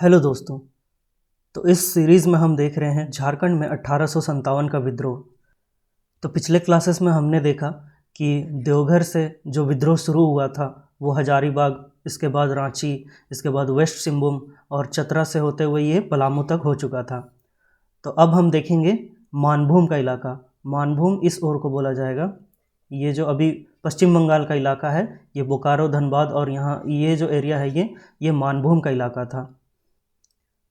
Hello दोस्तों। तो इस सीरीज़ में हम देख रहे हैं झारखंड में 1857 का विद्रोह। तो पिछले क्लासेस में हमने देखा कि देवघर से जो विद्रोह शुरू हुआ था वो हजारीबाग, इसके बाद रांची, इसके बाद वेस्ट सिंहभूम और चतरा से होते हुए ये पलामू तक हो चुका था। तो अब हम देखेंगे मानभूम का इलाका। मानभूम इस ओर को बोला जाएगा। ये जो अभी पश्चिम बंगाल का इलाका है, ये बोकारो, धनबाद और यहाँ ये जो एरिया है ये मानभूम का इलाका था।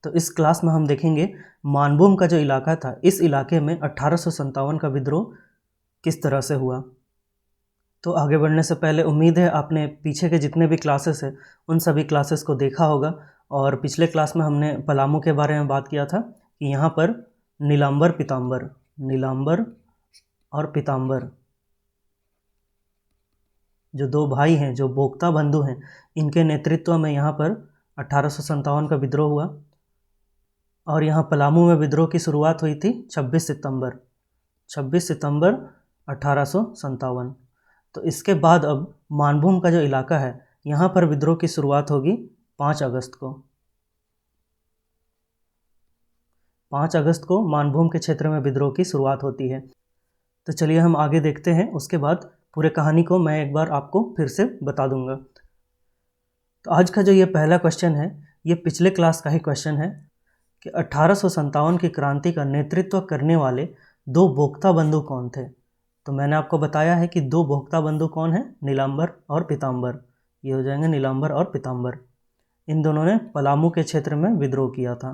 तो इस क्लास में हम देखेंगे मानभूम का जो इलाका था, इस इलाके में 1857 का विद्रोह किस तरह से हुआ। तो आगे बढ़ने से पहले उम्मीद है आपने पीछे के जितने भी क्लासेस हैं उन सभी क्लासेस को देखा होगा। और पिछले क्लास में हमने पलामू के बारे में बात किया था कि यहाँ पर नीलांबर और पीताम्बर जो दो भाई हैं, जो बोक्ता बंधु हैं, इनके नेतृत्व में यहाँ पर 1857 का विद्रोह हुआ। और यहाँ पलामू में विद्रोह की शुरुआत हुई थी 26 सितंबर 1857। तो इसके बाद अब मानभूम का जो इलाका है, यहाँ पर विद्रोह की शुरुआत होगी 5 अगस्त को। 5 अगस्त को मानभूम के क्षेत्र में विद्रोह की शुरुआत होती है। तो चलिए हम आगे देखते हैं, उसके बाद पूरे कहानी को मैं एक बार आपको फिर से बता दूंगा। तो आज का जो ये पहला क्वेश्चन है, ये पिछले क्लास का ही क्वेश्चन है कि 1857 की क्रांति का नेतृत्व करने वाले दो बोक्ता बंधु कौन थे। तो मैंने आपको बताया है कि दो बोक्ता बंधु कौन हैं, नीलांबर और पीताम्बर। ये हो जाएंगे नीलांबर और पीताम्बर। इन दोनों ने पलामू के क्षेत्र में विद्रोह किया था।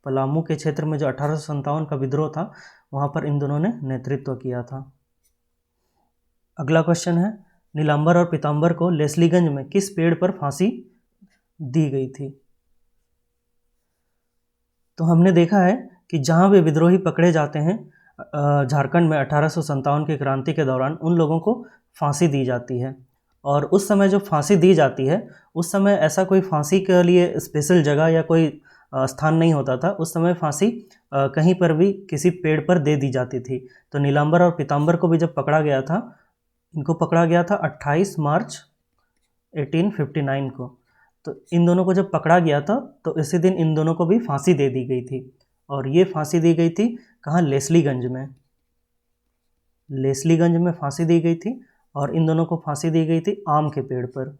पलामू के क्षेत्र में जो 1857 का विद्रोह था, वहाँ पर इन दोनों ने नेतृत्व किया था। अगला क्वेश्चन है, नीलांबर और पीताम्बर को लेस्लीगंज में किस पेड़ पर फांसी दी गई थी। तो हमने देखा है कि जहाँ भी विद्रोही पकड़े जाते हैं झारखंड में 1857 की क्रांति के दौरान, उन लोगों को फांसी दी जाती है। और उस समय जो फांसी दी जाती है, उस समय ऐसा कोई फांसी के लिए स्पेशल जगह या कोई स्थान नहीं होता था। उस समय फांसी कहीं पर भी किसी पेड़ पर दे दी जाती थी। तो नीलांबर और पीताम्बर को भी जब पकड़ा गया था, इनको पकड़ा गया था 28 मार्च 1859 को। तो इन दोनों को जब पकड़ा गया था, तो इसी दिन इन दोनों को भी फांसी दे दी गई थी। और ये फांसी दी गई थी कहाँ, लेस्लीगंज में फांसी दी गई थी। और इन दोनों को फांसी दी गई थी आम के पेड़ पर।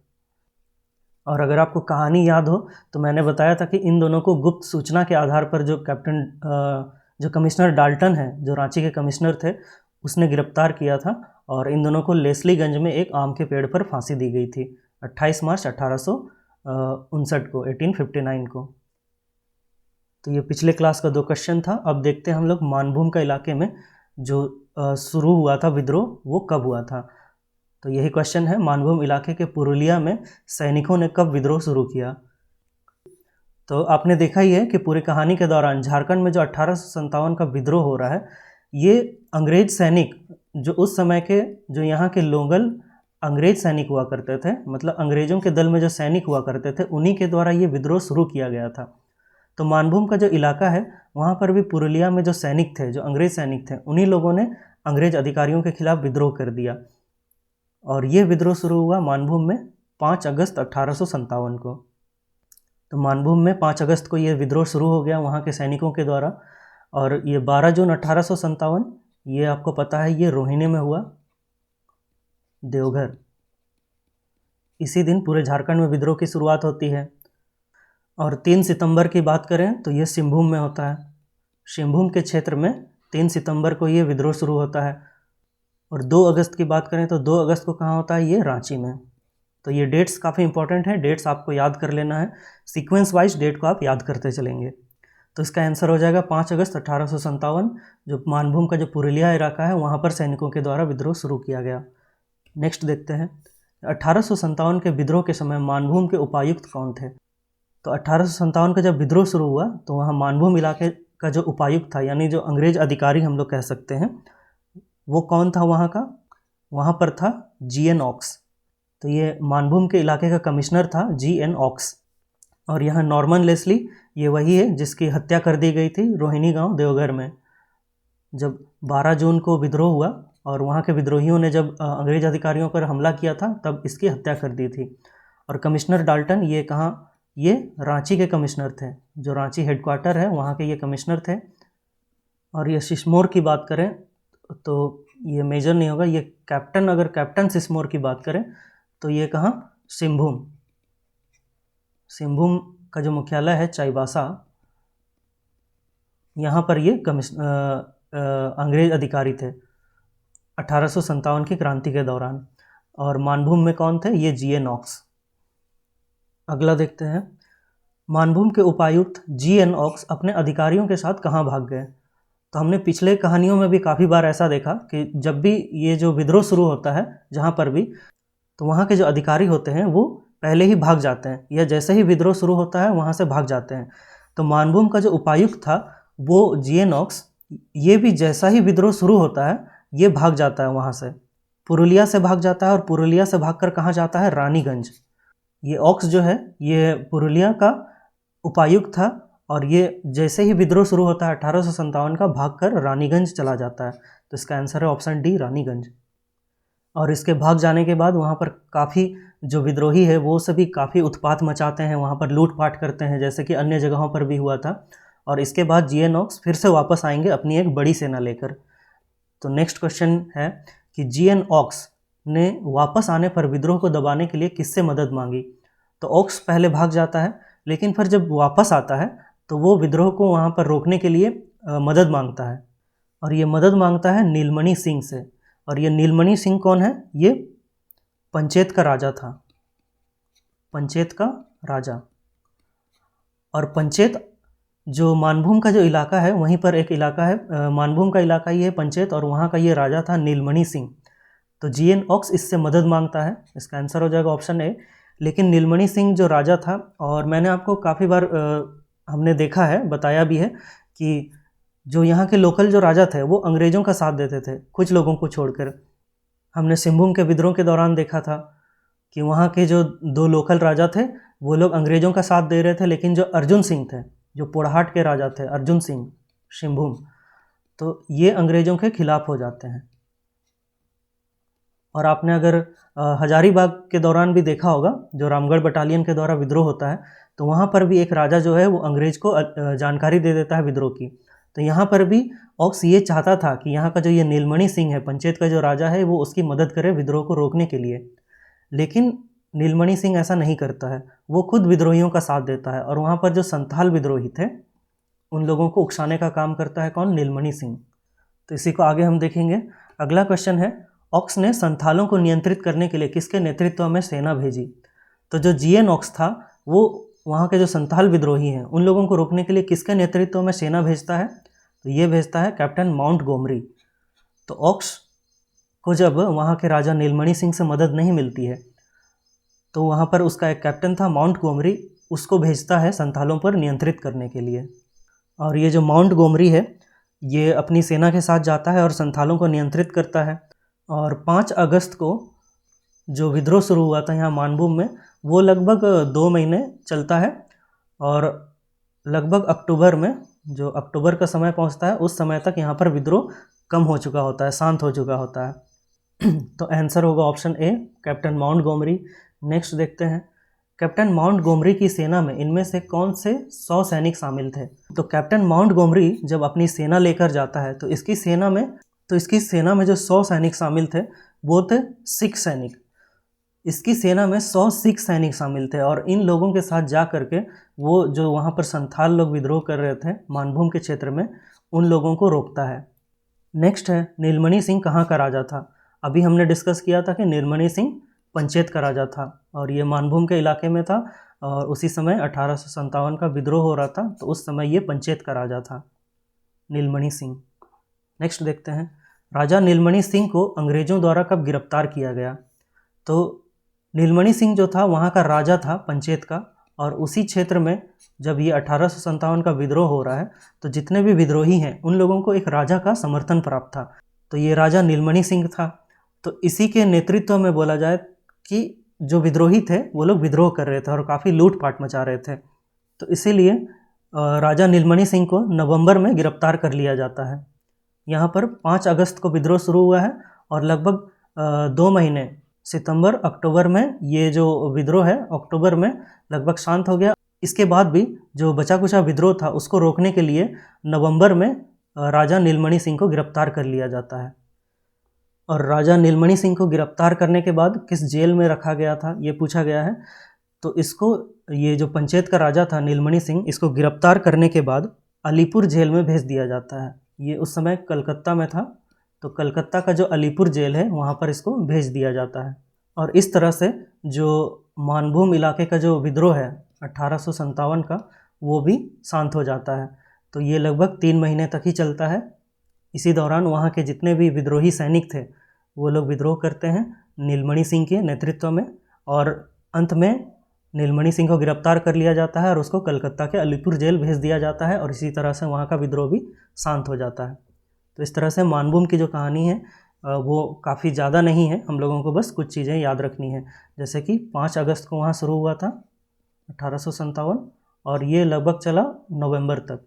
और अगर आपको कहानी याद हो तो मैंने बताया था कि इन दोनों को गुप्त सूचना के आधार पर जो कमिश्नर डाल्टन है, जो रांची के कमिश्नर थे, उसने गिरफ्तार किया था। और इन दोनों को लेस्लीगंज में एक आम के पेड़ पर फांसी दी गई थी 28 मार्च 1859 को, 1859 को। तो ये पिछले क्लास का 2 क्वेश्चन था। अब देखते हैं हम लोग मानभूम का इलाके में जो शुरू हुआ था विद्रोह, वो कब हुआ था। तो यही क्वेश्चन है, मानभूम इलाके के पुरुलिया में सैनिकों ने कब विद्रोह शुरू किया। तो आपने देखा ही है कि पूरी कहानी के दौरान झारखंड में जो 1857 का विद्रोह हो रहा है, ये अंग्रेज सैनिक, जो उस समय के जो यहाँ के लोकल अंग्रेज सैनिक हुआ करते थे, मतलब अंग्रेजों के दल में जो सैनिक हुआ करते थे, उन्हीं के द्वारा ये विद्रोह शुरू किया गया था। तो मानभूम का जो इलाका है, वहाँ पर भी पुरुलिया में जो सैनिक थे, जो अंग्रेज सैनिक थे, उन्हीं लोगों ने अंग्रेज अधिकारियों के खिलाफ विद्रोह कर दिया। और ये विद्रोह शुरू हुआ मानभूम में 5 अगस्त 1857 को। तो मानभूम में 5 अगस्त को ये विद्रोह शुरू हो गया वहाँ के सैनिकों के द्वारा। और ये 12 जून 1857, ये आपको पता है, ये रोहिणी में हुआ, देवघर। इसी दिन पूरे झारखंड में विद्रोह की शुरुआत होती है। और 3 सितंबर की बात करें तो ये सिंहभूम में होता है। सिंहभूम के क्षेत्र में 3 सितंबर को ये विद्रोह शुरू होता है। और 2 अगस्त की बात करें तो 2 अगस्त को कहाँ होता है, ये रांची में। तो ये डेट्स काफ़ी इंपॉर्टेंट है, डेट्स आपको याद कर लेना है, सीक्वेंस वाइज डेट को आप याद करते चलेंगे। तो इसका आंसर हो जाएगा 5 अगस्त 1857, जो मानभूम का जो पुरुलिया इलाका है, वहाँ पर सैनिकों के द्वारा विद्रोह शुरू किया गया। नेक्स्ट देखते हैं, 1857 के विद्रोह के समय मानभूम के उपायुक्त कौन थे। तो 1857 का जब विद्रोह शुरू हुआ, तो वहाँ मानभूम इलाके का जो उपायुक्त था, यानी जो अंग्रेज अधिकारी हम लोग कह सकते हैं, वो कौन था वहाँ का, वहाँ पर था G.N. ऑक्स। तो ये मानभूम के इलाके का कमिश्नर था G.N. ऑक्स। और यहाँ नॉर्मन लेस्ली, ये वही है जिसकी हत्या कर दी गई थी रोहिणी गांव, देवघर में, जब 12 जून को विद्रोह हुआ। और वहाँ के विद्रोहियों ने जब अंग्रेज अधिकारियों पर हमला किया था, तब इसकी हत्या कर दी थी। और कमिश्नर डाल्टन, ये कहाँ, ये रांची के कमिश्नर थे, जो रांची हेडक्वार्टर है वहाँ के ये कमिश्नर थे। और ये सिस्मोर की बात करें तो ये मेजर नहीं होगा, ये कैप्टन, अगर कैप्टन सिस्मोर की बात करें तो ये कहाँ, सिंहभूम। सिंहभूम का जो मुख्यालय है चाईबासा, यहाँ पर ये अंग्रेज अधिकारी थे 1857 की क्रांति के दौरान। और मानभूम में कौन थे, ये जी.ए. नॉक्स। अगला देखते हैं, मानभूम के उपायुक्त जी.एन. नॉक्स अपने अधिकारियों के साथ कहाँ भाग गए। तो हमने पिछले कहानियों में भी काफ़ी बार ऐसा देखा कि जब भी ये जो विद्रोह शुरू होता है जहाँ पर भी, तो वहाँ के जो अधिकारी होते हैं वो पहले ही भाग जाते हैं, या जैसे ही विद्रोह शुरू होता है वहाँ से भाग जाते हैं। तो मानभूम का जो उपायुक्त था वो जी.ए. नॉक्स, ये भी जैसा ही विद्रोह शुरू होता है ये भाग जाता है वहाँ से, पुरुलिया से भाग जाता है। और पुरुलिया से भागकर कहाँ जाता है, रानीगंज। ये ऑक्स जो है ये पुरुलिया का उपायुक्त था, और ये जैसे ही विद्रोह शुरू होता है 1857 का, भागकर रानीगंज चला जाता है। तो इसका आंसर है ऑप्शन डी, रानीगंज। और इसके भाग जाने के बाद वहाँ पर काफ़ी जो विद्रोही है वो सभी काफ़ी उत्पात मचाते हैं, वहाँ पर लूटपाट करते हैं, जैसे कि अन्य जगहों पर भी हुआ था। और इसके बाद जी.ए. नॉक्स फिर से वापस आएंगे अपनी एक बड़ी सेना लेकर। तो नेक्स्ट क्वेश्चन है कि जी.एन. ऑक्स ने वापस आने पर विद्रोह को दबाने के लिए किससे मदद मांगी। तो ऑक्स पहले भाग जाता है, लेकिन फिर जब वापस आता है तो वो विद्रोह को वहाँ पर रोकने के लिए मदद मांगता है, और ये मदद मांगता है नीलमणि सिंह से। और ये नीलमणि सिंह कौन है, ये पंचेत का राजा था, पंचेत का राजा। और पंचेत जो मानभूम का जो इलाका है वहीं पर एक इलाका है, मानभूम का इलाका ही है पंचेत, और वहाँ का ये राजा था नीलमणि सिंह। तो जी.एन. ऑक्स इससे मदद मांगता है, इसका आंसर हो जाएगा ऑप्शन ए। लेकिन नीलमणि सिंह जो राजा था, और मैंने आपको काफ़ी बार हमने देखा है, बताया भी है कि जो यहाँ के लोकल जो राजा थे वो अंग्रेज़ों का साथ देते थे, कुछ लोगों को छोड़कर। हमने सिंहभूम के विद्रोह के दौरान देखा था कि वहाँ के जो 2 लोकल राजा थे वो लोग अंग्रेज़ों का साथ दे रहे थे, लेकिन जो अर्जुन सिंह थे, जो पोड़हाट के राजा थे, अर्जुन सिंह सिंहभूम, तो ये अंग्रेज़ों के खिलाफ हो जाते हैं। और आपने अगर हजारीबाग के दौरान भी देखा होगा, जो रामगढ़ बटालियन के द्वारा विद्रोह होता है, तो वहाँ पर भी एक राजा जो है वो अंग्रेज को जानकारी दे देता है विद्रोह की। तो यहाँ पर भी ऑक्स ये चाहता था कि यहाँ का जो ये नीलमणि सिंह है, पंचेत का जो राजा है, वो उसकी मदद करे विद्रोह को रोकने के लिए। लेकिन नीलमणि सिंह ऐसा नहीं करता है, वो खुद विद्रोहियों का साथ देता है, और वहाँ पर जो संथाल विद्रोही थे उन लोगों को उकसाने का काम करता है कौन, नीलमणि सिंह। तो इसी को आगे हम देखेंगे। अगला क्वेश्चन है, ऑक्स ने संथालों को नियंत्रित करने के लिए किसके नेतृत्व में सेना भेजी। तो जो जी.एन. ऑक्स था वो वहाँ के जो संथाल विद्रोही हैं उन लोगों को रोकने के लिए किसके नेतृत्व में सेना भेजता है, तो ये भेजता है कैप्टन माउंटगोमरी। तो ऑक्स को जब वहाँ के राजा नीलमणि सिंह से मदद नहीं मिलती है तो वहाँ पर उसका एक कैप्टन था माउंटगोमरी, उसको भेजता है संथालों पर नियंत्रित करने के लिए। और ये जो माउंटगोमरी है ये अपनी सेना के साथ जाता है और संथालों को नियंत्रित करता है। और 5 अगस्त को जो विद्रोह शुरू हुआ था यहाँ मानभूम में, वो लगभग 2 महीने चलता है, और लगभग अक्टूबर में, जो अक्टूबर का समय पहुँचता है उस समय तक यहाँ पर विद्रोह कम हो चुका होता है, शांत हो चुका होता है। तो आंसर होगा ऑप्शन ए, कैप्टन माउंटगोमरी। नेक्स्ट देखते हैं, कैप्टन माउंटगोमरी की सेना में इनमें से कौन से 100 सैनिक शामिल थे। तो कैप्टन माउंटगोमरी जब अपनी सेना लेकर जाता है तो इसकी सेना में जो 100 सैनिक शामिल थे वो थे सिख सैनिक। इसकी सेना में 100 सिख सैनिक शामिल थे, और इन लोगों के साथ जा करके वो जो वहाँ पर संथाल लोग विद्रोह कर रहे थे मानभूम के क्षेत्र में, उन लोगों को रोकता है। नेक्स्ट है, नीलमणि सिंह कहाँ का राजा था। अभी हमने डिस्कस किया था कि नीलमणि सिंह पंचेत का राजा था, और ये मानभूम के इलाके में था, और उसी समय 1857 का विद्रोह हो रहा था, तो उस समय ये पंचेत का राजा था नीलमणि सिंह। नेक्स्ट देखते हैं, राजा नीलमणि सिंह को अंग्रेज़ों द्वारा कब गिरफ्तार किया गया। तो नीलमणि सिंह जो था वहाँ का राजा था पंचेत का, और उसी क्षेत्र में जब ये 1857 का विद्रोह हो रहा है तो जितने भी विद्रोही हैं उन लोगों को एक राजा का समर्थन प्राप्त था। तो ये राजा नीलमणि सिंह था। तो इसी के नेतृत्व में बोला जाए कि जो विद्रोही थे वो लोग विद्रोह कर रहे थे और काफ़ी लूटपाट मचा रहे थे। तो इसीलिए राजा नीलमणि सिंह को नवंबर में गिरफ्तार कर लिया जाता है। यहाँ पर 5 अगस्त को विद्रोह शुरू हुआ है, और लगभग 2 महीने सितंबर अक्टूबर में ये जो विद्रोह है अक्टूबर में लगभग शांत हो गया, इसके बाद भी जो बचा कुचा विद्रोह था उसको रोकने के लिए नवंबर में राजा नीलमणि सिंह को गिरफ्तार कर लिया जाता है। और राजा नीलमणि सिंह को गिरफ्तार करने के बाद किस जेल में रखा गया था ये पूछा गया है। तो इसको, ये जो पंचेत का राजा था नीलमणि सिंह, इसको गिरफ्तार करने के बाद अलीपुर जेल में भेज दिया जाता है। ये उस समय कलकत्ता में था, तो कलकत्ता का जो अलीपुर जेल है वहाँ पर इसको भेज दिया जाता है। और इस तरह से जो मानभूम इलाके का जो विद्रोह है 1857 का, वो भी शांत हो जाता है। तो ये लगभग 3 महीने तक ही चलता है। इसी दौरान वहाँ के जितने भी विद्रोही सैनिक थे वो लोग विद्रोह करते हैं नीलमणि सिंह के नेतृत्व में, और अंत में नीलमणि सिंह को गिरफ्तार कर लिया जाता है और उसको कलकत्ता के अलीपुर जेल भेज दिया जाता है, और इसी तरह से वहाँ का विद्रोह भी शांत हो जाता है। तो इस तरह से मानभूम की जो कहानी है वो काफ़ी ज़्यादा नहीं है, हम लोगों को बस कुछ चीज़ें याद रखनी है। जैसे कि 5 अगस्त को वहाँ शुरू हुआ था 1857, और ये लगभग चला नवंबर तक,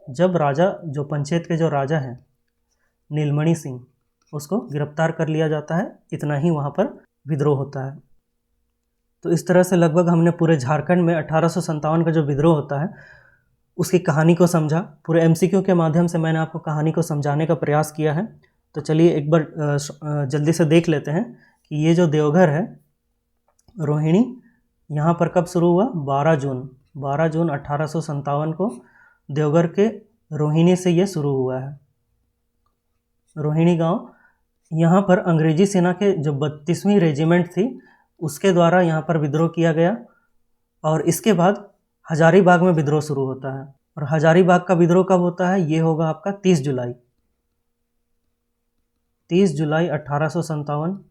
जब राजा, जो पंचेत के जो राजा हैं नीलमणि सिंह, उसको गिरफ्तार कर लिया जाता है। इतना ही वहाँ पर विद्रोह होता है। तो इस तरह से लगभग हमने पूरे झारखंड में 1857 का जो विद्रोह होता है उसकी कहानी को समझा। पूरे एमसीक्यू के माध्यम से मैंने आपको कहानी को समझाने का प्रयास किया है। तो चलिए एक बार जल्दी से देख लेते हैं कि ये जो देवघर है रोहिणी, यहाँ पर कब शुरू हुआ? 12 जून 1857 को देवघर के रोहिणी से ये शुरू हुआ है। रोहिणी गांव, यहाँ पर अंग्रेजी सेना के जो 32वीं रेजिमेंट थी उसके द्वारा यहाँ पर विद्रोह किया गया, और इसके बाद हजारीबाग में विद्रोह शुरू होता है। और हजारीबाग का विद्रोह कब होता है? ये होगा आपका 30 जुलाई 1857।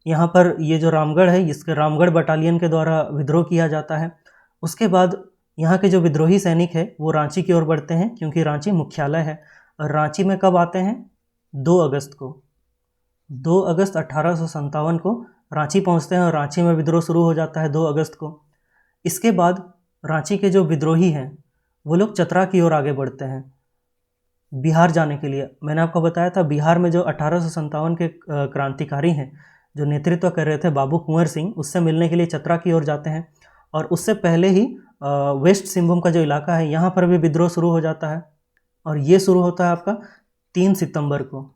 यहाँ पर ये जो रामगढ़ है, इसके रामगढ़ बटालियन के द्वारा विद्रोह किया जाता है। उसके बाद यहाँ के जो विद्रोही सैनिक है वो रांची की ओर बढ़ते हैं, क्योंकि रांची मुख्यालय है। और रांची में कब आते हैं? 2 अगस्त को। 2 अगस्त 1857 को रांची पहुँचते हैं और रांची में विद्रोह शुरू हो जाता है 2 अगस्त को। इसके बाद रांची के जो विद्रोही हैं वो लोग चतरा की ओर आगे बढ़ते हैं बिहार जाने के लिए। मैंने आपको बताया था बिहार में जो 1857 के क्रांतिकारी हैं जो नेतृत्व कर रहे थे बाबू कुंवर सिंह, उससे मिलने के लिए चतरा की ओर जाते हैं। और उससे पहले ही वेस्ट सिंहभूम का जो इलाका है यहाँ पर भी विद्रोह शुरू हो जाता है, और ये शुरू होता है आपका 3 सितंबर को।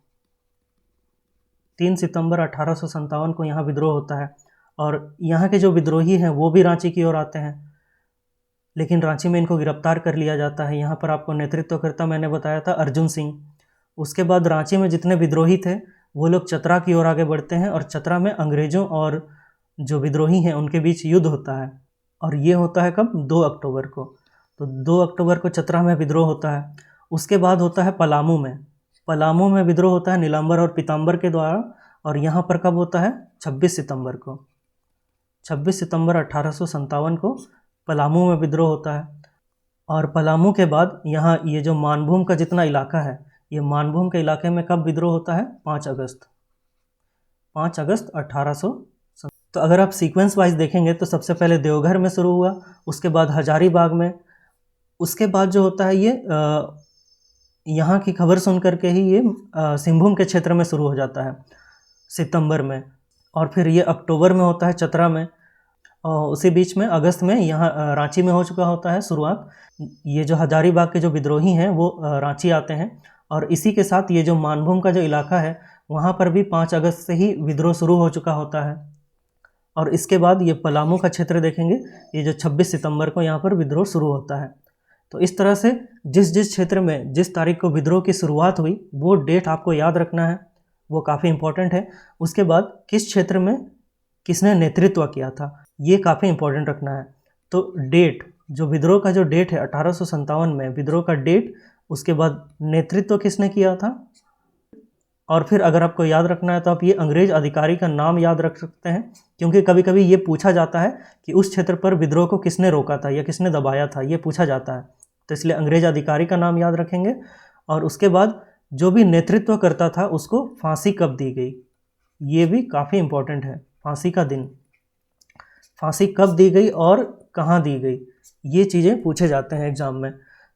3 सितंबर 1857 को यहाँ विद्रोह होता है, और यहाँ के जो विद्रोही हैं वो भी रांची की ओर आते हैं, लेकिन रांची में इनको गिरफ्तार कर लिया जाता है। यहाँ पर आपको नेतृत्वकर्ता मैंने बताया था अर्जुन सिंह। उसके बाद रांची में जितने विद्रोही थे वो लोग चतरा की ओर आगे बढ़ते हैं, और चतरा में अंग्रेज़ों और जो विद्रोही हैं उनके बीच युद्ध होता है, और ये होता है कब? 2 अक्टूबर को। तो 2 अक्टूबर को चतरा में विद्रोह होता है। उसके बाद होता है पलामू में विद्रोह होता है नीलांबर और पीताम्बर के द्वारा, और यहाँ पर कब होता है? 26 सितंबर को। 26 सितंबर 1857 को पलामू में विद्रोह होता है। और पलामू के बाद यहाँ ये जो मानभूम का जितना इलाका है, ये मानभूम के इलाके में कब विद्रोह होता है? 5 अगस्त 1800। तो अगर आप सीक्वेंस वाइज देखेंगे तो सबसे पहले देवघर में शुरू हुआ, उसके बाद हजारीबाग में, उसके बाद जो होता है ये यहाँ की खबर सुन करके ही ये सिंहभूम के क्षेत्र में शुरू हो जाता है सितंबर में, और फिर ये अक्टूबर में होता है चतरा में, और उसी बीच में अगस्त में यहाँ रांची में हो चुका होता है शुरुआत। ये जो हजारीबाग के जो विद्रोही हैं वो रांची आते हैं, और इसी के साथ ये जो मानभूम का जो इलाका है वहाँ पर भी 5 अगस्त से ही विद्रोह शुरू हो चुका होता है। और इसके बाद ये पलामू का क्षेत्र देखेंगे, ये जो 26 सितंबर को यहाँ पर विद्रोह शुरू होता है। तो इस तरह से जिस जिस क्षेत्र में जिस तारीख को विद्रोह की शुरुआत हुई वो डेट आपको याद रखना है, वो काफ़ी इम्पोर्टेंट है। उसके बाद किस क्षेत्र में किसने नेतृत्व किया था ये काफ़ी इम्पोर्टेंट रखना है। तो डेट, जो विद्रोह का जो डेट है 1857 में विद्रोह का डेट, उसके बाद नेतृत्व किसने किया था, और फिर अगर आपको याद रखना है तो आप ये अंग्रेज अधिकारी का नाम याद रख सकते हैं, क्योंकि कभी कभी ये पूछा जाता है कि उस क्षेत्र पर विद्रोह को किसने रोका था या किसने दबाया था, ये पूछा जाता है। तो इसलिए अंग्रेज अधिकारी का नाम याद रखेंगे। और उसके बाद जो भी नेतृत्व करता था उसको फांसी कब दी गई, ये भी काफ़ी इम्पोर्टेंट है। फांसी का दिन, फांसी कब दी गई और कहाँ दी गई, ये चीज़ें पूछे जाते हैं एग्ज़ाम में।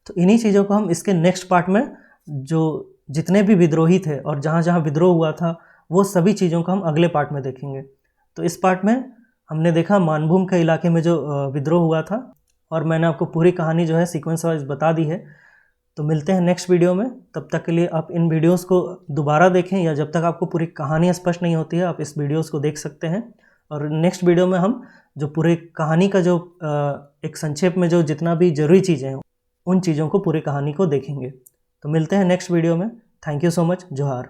तो इन्हीं चीज़ों को हम इसके नेक्स्ट पार्ट में, जो जितने भी विद्रोही थे और जहाँ जहाँ विद्रोह हुआ था वो सभी चीज़ों को हम अगले पार्ट में देखेंगे। तो इस पार्ट में हमने देखा मानभूम के इलाके में जो विद्रोह हुआ था और मैंने आपको पूरी कहानी जो है सीक्वेंस वाइज बता दी है। तो मिलते हैं नेक्स्ट वीडियो में, तब तक के लिए आप इन वीडियोस को दोबारा देखें, या जब तक आपको पूरी कहानी स्पष्ट नहीं होती है आप इस वीडियोस को देख सकते हैं। और नेक्स्ट वीडियो में हम जो पूरी कहानी का जो एक संक्षेप में जो जितना भी ज़रूरी चीज़ें हैं उन चीज़ों को, पूरी कहानी को देखेंगे। तो मिलते हैं नेक्स्ट वीडियो में। Thank you so much. जोहार।